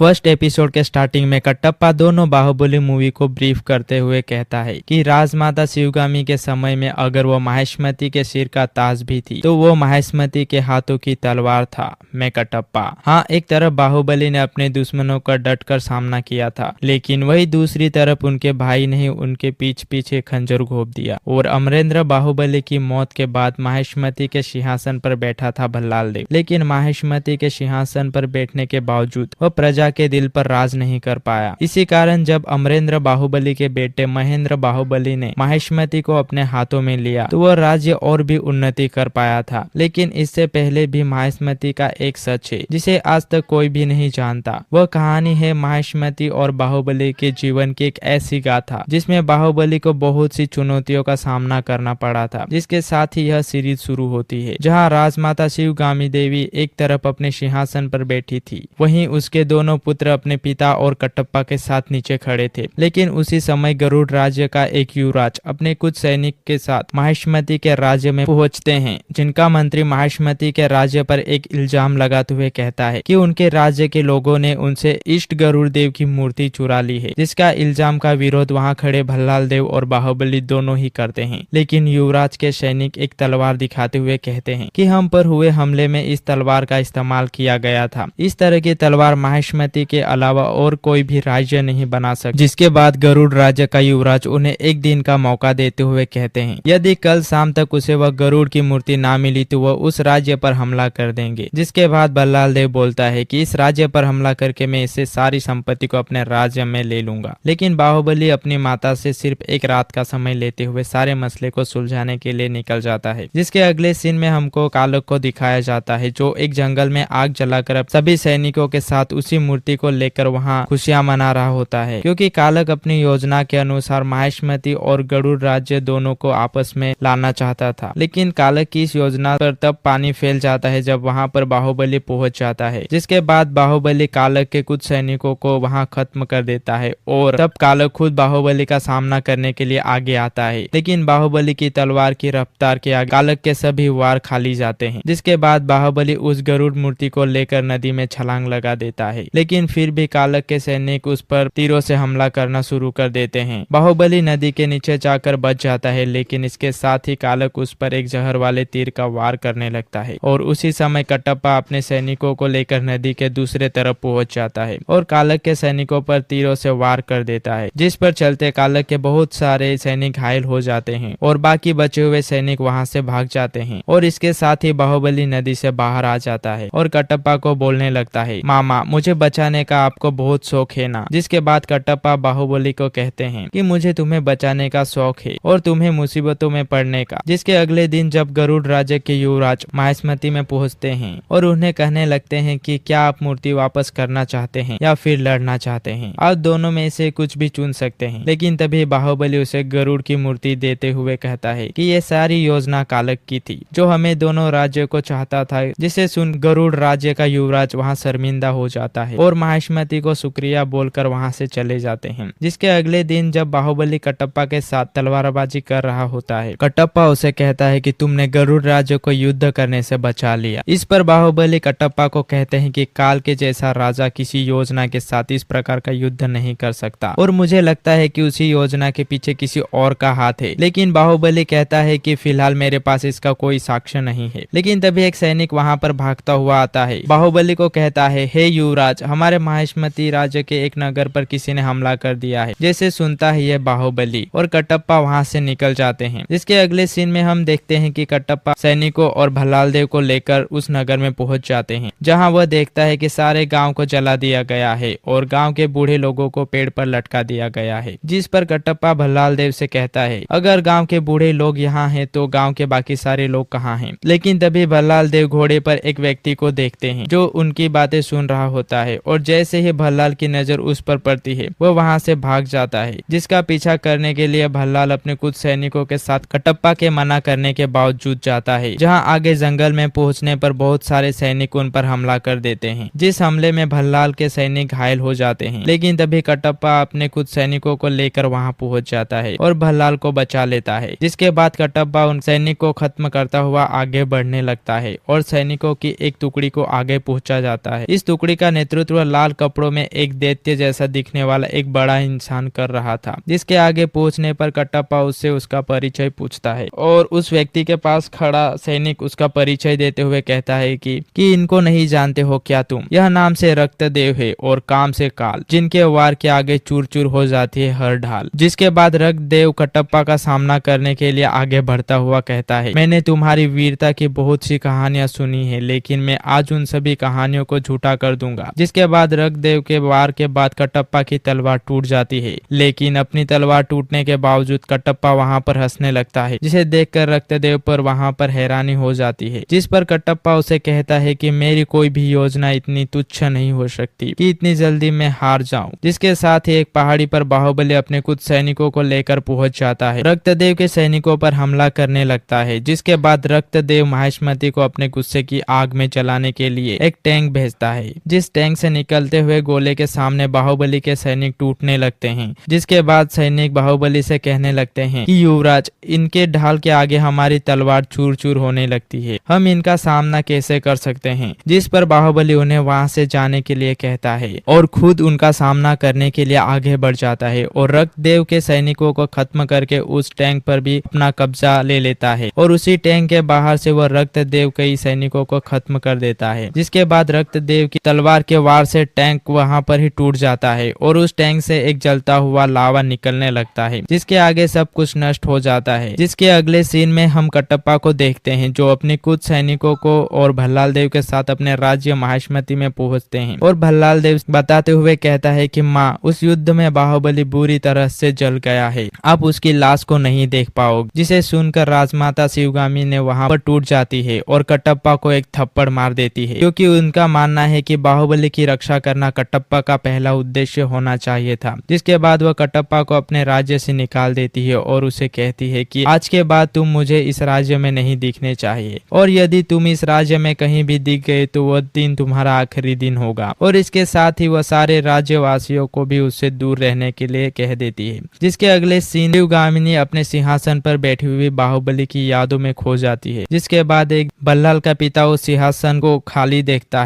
First episode के starting में कटप्पा दोनों बाहुबली मूवी को ब्रीफ करते हुए कहता है कि राजमाता शिवगामी के समय में अगर वो माहिष्मति के सिर का ताज भी थी तो वो माहिष्मति के हाथों की तलवार था। मैं कटप्पा। हाँ, एक तरफ बाहुबली ने अपने दुश्मनों का डटकर सामना किया था, लेकिन वही दूसरी तरफ उनके भाई ने उनके पीछे खंजर घोंप दिया। और अमरेंद्र बाहुबली की मौत के बाद माहिष्मति के सिंहासन पर बैठा था भल्लाल देव, लेकिन माहिष्मति के सिंहासन पर बैठने के बावजूद वह प्रजा के दिल पर राज नहीं कर पाया। इसी कारण जब अमरेंद्र बाहुबली के बेटे महेंद्र बाहुबली ने माहिष्मति को अपने हाथों में लिया तो वह राज्य और भी उन्नति कर पाया था। लेकिन इससे पहले भी माहिष्मति का एक सच है जिसे आज तक कोई भी नहीं जानता। वह कहानी है माहिष्मति और बाहुबली के जीवन की एक ऐसी गाथा जिसमें बाहुबली को बहुत सी चुनौतियों का सामना करना पड़ा था, जिसके साथ ही यह सीरीज शुरू होती है। जहाँ राजमाता शिवगामी देवी एक तरफ अपने सिंहासन पर बैठी थी, वहीं उसके दोनों पुत्र अपने पिता और कटप्पा के साथ नीचे खड़े थे। लेकिन उसी समय गरुड़ राज्य का एक युवराज अपने कुछ सैनिक के साथ माहिष्मति के राज्य में पहुंचते हैं, जिनका मंत्री माहिष्मति के राज्य पर एक इल्जाम लगाते हुए कहता है कि उनके राज्य के लोगों ने उनसे इष्ट गरुड़ देव की मूर्ति चुरा ली है, जिसका इल्जाम का विरोध वहां खड़े भल्लाल देव और बाहुबली दोनों ही करते हैं। लेकिन युवराज के सैनिक एक तलवार दिखाते हुए कहते हैं कि हम पर हुए हमले में इस तलवार का इस्तेमाल किया गया था। इस तरह की तलवार माहिष्मति के अलावा और कोई भी राज्य नहीं बना सकता। जिसके बाद गरुड़ राज्य का युवराज उन्हें एक दिन का मौका देते हुए कहते हैं यदि कल शाम तक उसे वह गरुड़ की मूर्ति ना मिली तो वह उस राज्य पर हमला कर देंगे। जिसके बाद भल्लाल देव बोलता है कि इस राज्य पर हमला करके मैं इससे सारी संपत्ति को अपने राज्य में ले लूंगा। लेकिन बाहुबली अपनी माता से सिर्फ एक रात का समय लेते हुए सारे मसले को सुलझाने के लिए निकल जाता है। जिसके अगले सीन में हमको कालक को दिखाया जाता है जो एक जंगल में आग जलाकर सभी सैनिकों के साथ उसी मूर्ति को लेकर वहां खुशियां मना रहा होता है, क्योंकि कालक अपनी योजना के अनुसार माहिष्मति और गरुड़ राज्य दोनों को आपस में लाना चाहता था। लेकिन कालक की इस योजना पर तब पानी फैल जाता है जब वहां पर बाहुबली पहुंच जाता है। जिसके बाद बाहुबली कालक के कुछ सैनिकों को वहां खत्म कर देता है और तब कालक खुद बाहुबली का सामना करने के लिए आगे आता है। लेकिन बाहुबली की तलवार की रफ्तार के आगे कालक के सभी वार खाली जाते हैं। जिसके बाद बाहुबली उस गरुड़ मूर्ति को लेकर नदी में छलांग लगा देता है, लेकिन फिर भी कालक के सैनिक उस पर तीरों से हमला करना शुरू कर देते हैं। बाहुबली नदी के नीचे जाकर बच जाता है, लेकिन इसके साथ ही कालक उस पर एक जहर वाले तीर का वार करने लगता है और उसी समय कटप्पा अपने सैनिकों को लेकर नदी के दूसरे तरफ पहुंच जाता है और कालक के सैनिकों पर तीरों से वार कर देता है, जिस पर चलते कालक के बहुत सारे सैनिक घायल हो जाते हैं और बाकी बचे हुए सैनिक वहां से भाग जाते हैं। और इसके साथ ही बाहुबली नदी से बाहर आ जाता है और कटप्पा को बोलने लगता है मामा मुझे बचाने का आपको बहुत शौक है ना। जिसके बाद कटप्पा बाहुबली को कहते हैं कि मुझे तुम्हें बचाने का शौक है और तुम्हें मुसीबतों में पड़ने का। जिसके अगले दिन जब गरुड़ राज्य के युवराज माहिष्मति में पहुंचते हैं और उन्हें कहने लगते हैं कि क्या आप मूर्ति वापस करना चाहते हैं या फिर लड़ना चाहते हैं, आप दोनों में से कुछ भी चुन सकते हैं। लेकिन तभी बाहुबली उसे गरुड़ की मूर्ति देते हुए कहता है कि ये सारी योजना कालक की थी जो हमें दोनों राज्यों को चाहता था। जिसे सुन गरुड़ राज्य का युवराज वहां शर्मिंदा हो जाता है और माहिष्मति को शुक्रिया बोलकर वहां से चले जाते हैं। जिसके अगले दिन जब बाहुबली कटप्पा के साथ तलवारबाजी कर रहा होता है, कटप्पा उसे कहता है कि तुमने गरुड़ राज्य को युद्ध करने से बचा लिया। इस पर बाहुबली कटप्पा को कहते हैं कि काल के जैसा राजा किसी योजना के साथ इस प्रकार का युद्ध नहीं कर सकता और मुझे लगता है कि उसी योजना के पीछे किसी और का हाथ है। लेकिन बाहुबली कहता है कि फिलहाल मेरे पास इसका कोई साक्ष्य नहीं है। लेकिन तभी एक सैनिक वहां पर भागता हुआ आता है, बाहुबली को कहता है हे युवराज, हमारे माहिष्मति राज्य के एक नगर पर किसी ने हमला कर दिया है। जैसे सुनता है यह बाहुबली और कटप्पा वहां से निकल जाते हैं। जिसके अगले सीन में हम देखते हैं कि कटप्पा सैनिकों और भल्लाल देव को लेकर उस नगर में पहुंच जाते हैं, जहां वह देखता है कि सारे गांव को जला दिया गया है और गांव के बूढ़े लोगों को पेड़ पर लटका दिया गया है। जिस पर कटप्पा भल्लाल देव से कहता है अगर गांव के बूढ़े लोग यहाँ हैं तो गांव के बाकी सारे लोग कहाँ हैं। लेकिन तभी भल्लाल देव घोड़े पर एक व्यक्ति को देखते हैं जो उनकी बातें सुन रहा होता है और जैसे ही भल्लाल की नजर उस पर पड़ती है वह वहां से भाग जाता है। जिसका पीछा करने के लिए भल्लाल अपने कुछ सैनिकों के साथ कटप्पा के मना करने के बावजूद जाता है, जहां आगे जंगल में पहुंचने पर बहुत सारे सैनिक उन पर हमला कर देते हैं। जिस हमले में भल्लाल के सैनिक घायल हो जाते हैं। लेकिन तभी कटप्पा अपने कुछ सैनिकों को लेकर वहां पहुंच जाता है और भल्लाल को बचा लेता है। जिसके बाद कटप्पा उन सैनिक को खत्म करता हुआ आगे बढ़ने लगता है और सैनिकों की एक टुकड़ी को आगे पहुंचा जाता है। इस टुकड़ी का नेतृत्व नेतृत्व लाल कपड़ों में एक दैत्य जैसा दिखने वाला एक बड़ा इंसान कर रहा था, जिसके आगे पहुंचने पर कटप्पा उससे उसका परिचय पूछता है और उस व्यक्ति के पास खड़ा सैनिक उसका परिचय देते हुए कहता है कि इनको नहीं जानते हो क्या तुम? यह नाम से रक्तदेव है और काम से काल, जिनके वार के आगे चूर चूर हो जाती है हर ढाल। जिसके बाद रक्तदेव कटप्पा का सामना करने के लिए आगे बढ़ता हुआ कहता है, मैंने तुम्हारी वीरता की बहुत सी कहानियां सुनी है, लेकिन मैं आज उन सभी कहानियों को झूठा कर दूंगा। जिसके बाद रक्तदेव के वार के बाद कटप्पा की तलवार टूट जाती है, लेकिन अपनी तलवार टूटने के बावजूद कटप्पा वहां पर हंसने लगता है, जिसे देखकर रक्तदेव पर वहां पर हैरानी हो जाती है। जिस पर कटप्पा उसे कहता है कि मेरी कोई भी योजना इतनी तुच्छ नहीं हो सकती कि इतनी जल्दी मैं हार जाऊं। जिसके साथ ही एक पहाड़ी पर बाहुबली अपने कुछ सैनिकों को लेकर पहुंच जाता है, रक्तदेव के सैनिकों पर हमला करने लगता है। जिसके बाद रक्तदेव महिष्मति को अपने गुस्से की आग में जलाने के लिए एक टैंक भेजता है, जिस टैंक से निकलते हुए गोले के सामने बाहुबली के सैनिक टूटने लगते हैं। जिसके बाद सैनिक बाहुबली से कहने लगते हैं कि युवराज, इनके ढाल के आगे हमारी तलवार चूर चूर होने लगती है, हम इनका सामना कैसे कर सकते हैं? जिस पर बाहुबली उन्हें वहां से जाने के लिए कहता है और खुद उनका सामना करने के लिए आगे बढ़ जाता है और रक्तदेव के सैनिकों को खत्म करके उस टैंक पर भी अपना कब्जा ले लेता है और उसी टैंक के बाहर से वह रक्तदेव कई सैनिकों को खत्म कर देता है। जिसके बाद रक्तदेव की तलवार के वार से टैंक वहां पर ही टूट जाता है और उस टैंक से एक जलता हुआ लावा निकलने लगता है, जिसके आगे सब कुछ नष्ट हो जाता है। जिसके अगले सीन में हम कटप्पा को देखते हैं, जो अपने कुछ सैनिकों को और भल्लाल देव के साथ अपने राज्य महिष्मति में पहुंचते हैं और भल्लाल देव बताते हुए कहता है कि माँ, उस युद्ध में बाहुबली बुरी तरह से जल गया है, आप उसकी लाश को नहीं देख पाओगे। जिसे सुनकर राजमाता शिवगामी ने वहां पर टूट जाती है और कटप्पा को एक थप्पड़ मार देती है, क्योंकि उनका मानना है कि बाहुबली की रक्षा करना कटप्पा का पहला उद्देश्य होना चाहिए था। जिसके बाद वह कटप्पा को अपने राज्य से निकाल देती है और उसे कहती है कि आज के बाद तुम मुझे इस राज्य में नहीं दिखने चाहिए, और यदि तुम इस राज्य में कहीं भी दिख गए तो वह दिन तुम्हारा आखिरी दिन होगा। और इसके साथ ही वह सारे राज्यवासियों को भी उससे दूर रहने के लिए कह देती है। जिसके अगले सीन शिवगामिनी अपने सिंहासन पर बैठी हुई बाहुबली की यादों में खो जाती है। जिसके बाद एक बल्लाल का पिता उस सिंहासन को खाली देखता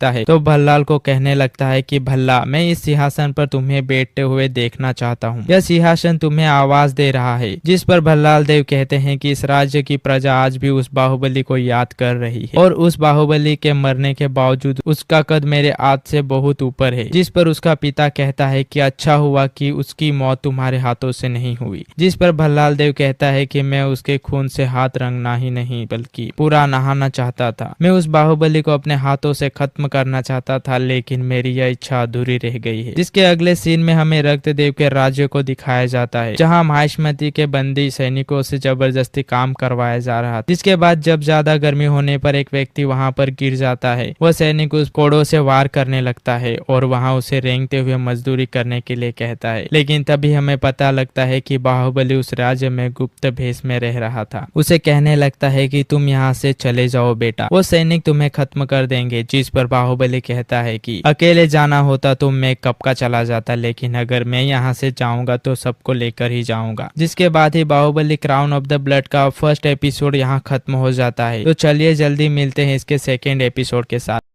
है तो भल्लाल को कहने लगता है कि भल्ला, मैं इस सिंहासन पर तुम्हें बैठते हुए देखना चाहता हूँ, यह सिंहासन तुम्हें आवाज दे रहा है। जिस पर भल्लाल देव कहते हैं कि इस राज्य की प्रजा आज भी उस बाहुबली को याद कर रही है और उस बाहुबली के मरने के बावजूद उसका कद मेरे हाथ से बहुत ऊपर है। जिस पर उसका पिता कहता है कि अच्छा हुआ कि उसकी मौत तुम्हारे हाथों से नहीं हुई। जिस पर भल्लाल देव कहता है कि मैं उसके खून से हाथ रंगना ही नहीं बल्कि पूरा नहाना चाहता था। मैं उस बाहुबली को अपने हाथों से खत्म करना चाहता था, लेकिन मेरी यह इच्छा अधूरी रह गई है। जिसके अगले सीन में हमें रक्तदेव के राज्य को दिखाया जाता है, जहाँ महिष्मति के बंदी सैनिकों से जबरदस्ती काम करवाया जा रहा था। जिसके बाद जब ज्यादा गर्मी होने पर एक व्यक्ति वहाँ पर गिर जाता है, वह सैनिक उस कोड़ों से वार करने लगता है और वहाँ उसे रेंगते हुए मजदूरी करने के लिए कहता है। लेकिन तभी हमें पता लगता है कि बाहुबली उस राज्य में गुप्त भेष में रह रहा था। उसे कहने लगता है कि तुम यहाँ से चले जाओ बेटा, वो सैनिक तुम्हें खत्म कर देंगे। जिस पर बाहुबली कहता है कि अकेले जाना होता तो मैं कब का चला जाता, लेकिन अगर मैं यहाँ से जाऊंगा तो सबको लेकर ही जाऊंगा। जिसके बाद ही Baahubali crown of the blood का फर्स्ट एपिसोड यहाँ खत्म हो जाता है। तो चलिए जल्दी मिलते हैं इसके सेकेंड एपिसोड के साथ।